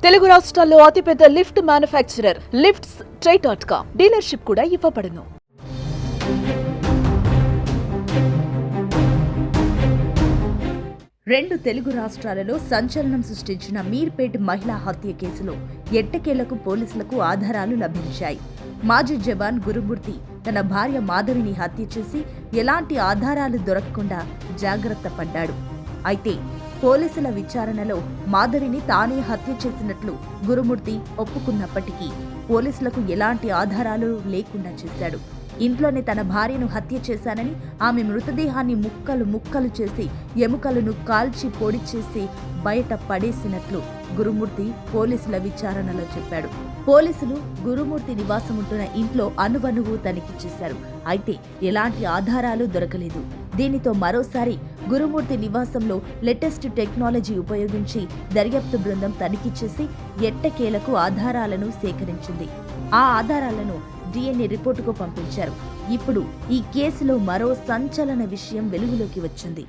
తెలుగు రాష్ట్రాల్లో అతిపెద్ద lift manufacturer lifts ట్రై.com dealership కూడా ఇవ్వబడును. రెండు తెలుగు రాష్ట్రాలలో సంచలనం సృష్టించిన మీర్పేట్ మహిళా హత్య కేసులో ఎట్టకేలకు పోలీసులకు ఆధారాలు లభించాయి. మాజీ జవాన్ గురుమూర్తి తన భార్య మాధవిని హత్య చేసి ఎలాంటి ఆధారాలు దొరకకుండా జాగ్రత్త పడ్డాడు. అయితే పోలీసుల విచారణలో మాధవిని తానే హత్య చేసినట్లు గురుమూర్తి ఒప్పుకున్నప్పటికీ పోలీసులకు ఎలాంటి ఆధారాలు లేకుండా చేశాడు. ఇంట్లోనే తన భార్యను హత్య చేశానని, ఆమె మృతదేహాన్ని ముక్కలు ముక్కలు చేసి ఎముకలను కాల్చి పొడి చేసి బయట పడేసినట్లు గురుమూర్తి పోలీసుల విచారణలో చెప్పాడు. పోలీసులు గురుమూర్తి నివాసం ఉంటున్న ఇంట్లో అణువణువు తనిఖీ చేశారు. అయితే ఎలాంటి ఆధారాలు దొరకలేదు. దీనితో మరోసారి గురుమూర్తి నివాసంలో లేటెస్ట్ టెక్నాలజీ ఉపయోగించి దర్యాప్తు బృందం తనిఖీ చేసి ఎట్టకేలకు ఆధారాలను సేకరించింది. ఆ ఆధారాలను DNA రిపోర్టుకు పంపించారు. ఇప్పుడు ఈ కేసులో మరో సంచలన విషయం వెలుగులోకి వచ్చింది.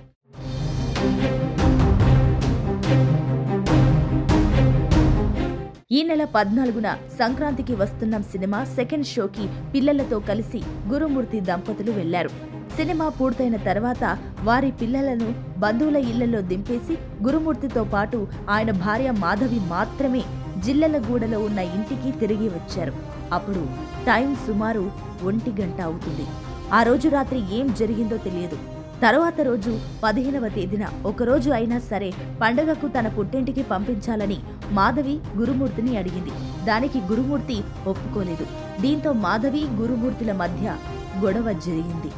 ఈ నెల 14న సంక్రాంతికి వస్తున్న సినిమా సెకండ్ షోకి పిల్లలతో కలిసి గురుమూర్తి దంపతులు వెళ్లారు. సినిమా పూర్తయిన తర్వాత వారి పిల్లలను బంధువుల ఇళ్లలో దింపేసి గురుమూర్తితో పాటు ఆయన భార్య మాధవి మాత్రమే జిల్లెలగూడలో ఉన్న ఇంటికి తిరిగి వచ్చారు. అప్పుడు టైం సుమారు 1 గంట అవుతుంది. ఆ రోజు రాత్రి ఏం జరిగిందో తెలియదు. తరువాత రోజు 15వ తేదీన ఒకరోజు అయినా సరే పండగకు తన పుట్టింటికి పంపించాలని మాధవి గురుమూర్తిని అడిగింది. దానికి గురుమూర్తి ఒప్పుకోలేదు. దీంతో మాధవి గురుమూర్తిల మధ్య గొడవ జరిగింది.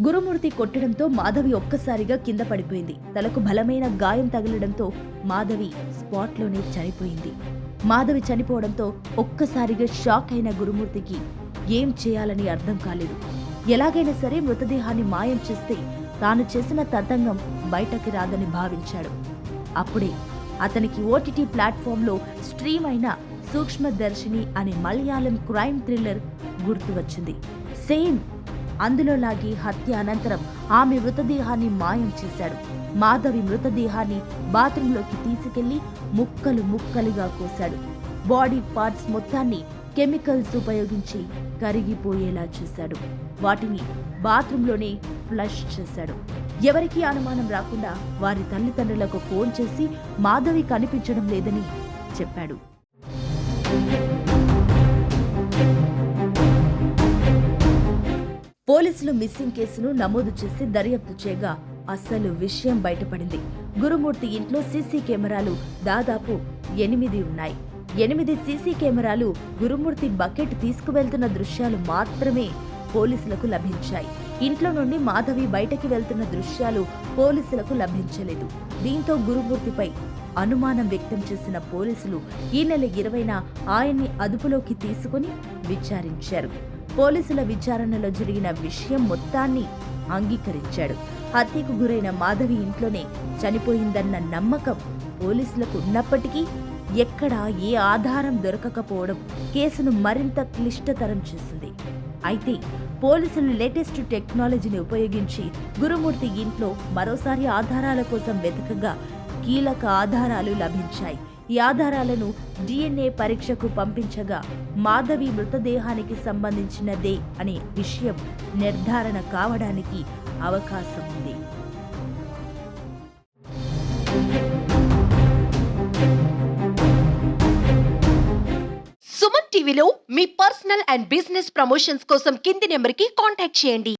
గురుమూర్తి కొట్టడంతో మాధవి ఒక్కసారిగా కింద పడిపోయింది. తలకు బలమైన గాయం తగలడంతో మాధవి స్పాట్లోనే చనిపోయింది. మాధవి చనిపోవడంతో ఒక్కసారిగా షాక్ అయిన గురుమూర్తికి ఏం చేయాలని అర్థం కాలేదు. ఎలాగైనా సరే మృతదేహాన్ని మాయం చేస్తే తాను చేసిన తతంగం బయటకి రాదని భావించాడు. అప్పుడే అతనికి OTT ప్లాట్ఫామ్లో స్ట్రీమ్ అయిన సూక్ష్మదర్శిని అనే మలయాళం క్రైమ్ థ్రిల్లర్ గుర్తు వచ్చింది. సేమ్ అందులోలాగి హత్య అనంతరం ఆమె మృతదేహాన్ని మాయం చేశాడు. మాధవి మృతదేహాన్ని బాత్రూంలోకి తీసుకెళ్లి ముక్కలు ముక్కలుగా కోశాడు. బాడీ పార్ట్స్ మొత్తాన్ని కెమికల్స్ ఉపయోగించి కరిగిపోయేలా చేశాడు. వాటిని బాత్రూంలోనే ఫ్లష్ చేశాడు. ఎవరికీ అనుమానం రాకుండా వారి తల్లిదండ్రులకు ఫోన్ చేసి మాధవి కనిపించడం లేదని చెప్పాడు. పోలీసులు మిస్సింగ్ కేసును నమోదు చేసి దర్యాప్తు చేయగా అసలు విషయం బయటపడింది. గురుమూర్తి ఇంట్లో సీసీ కెమెరాలు దాదాపు 8 ఉన్నాయి. 8 సీసీ కెమెరాలు గురుమూర్తి బకెట్ తీసుకువెళ్తున్న దృశ్యాలు మాత్రమే పోలీసులకు లభించాయి. ఇంట్లో నుండి మాధవి బయటకి వెళ్తున్న దృశ్యాలు పోలీసులకు లభించలేదు. దీంతో గురుమూర్తిపై అనుమానం వ్యక్తం చేసిన పోలీసులు ఈ నెల 20న ఆయన్ని అదుపులోకి తీసుకుని విచారించారు. పోలీసుల విచారణలో జరిగిన విషయం మొత్తాన్ని అంగీకరించాడు. హత్యకు గురైన మాధవి ఇంట్లోనే చనిపోయిందన్న నమ్మకం పోలీసులకు ఉన్నప్పటికీ ఎక్కడా ఏ ఆధారం దొరకకపోవడం కేసును మరింత క్లిష్టతరం చేసింది. అయితే పోలీసులు లేటెస్ట్ టెక్నాలజీని ఉపయోగించి గురుమూర్తి ఇంట్లో మరోసారి ఆధారాల కోసం వెతకగా కీలక ఆధారాలు లభించాయి. ఈ ఆధారాలను DNA పరీక్షకు పంపించగా మాధవి మృతదేహానికి సంబంధించినదే అనే విషయం నిర్ధారణ కావడానికి అవకాశం ఉంది. సుమన్ టీవీలో మీ పర్సనల్ అండ్ బిజినెస్ ప్రమోషన్స్ కోసం కింది నెంబర్కి కాంటాక్ట్ చేయండి.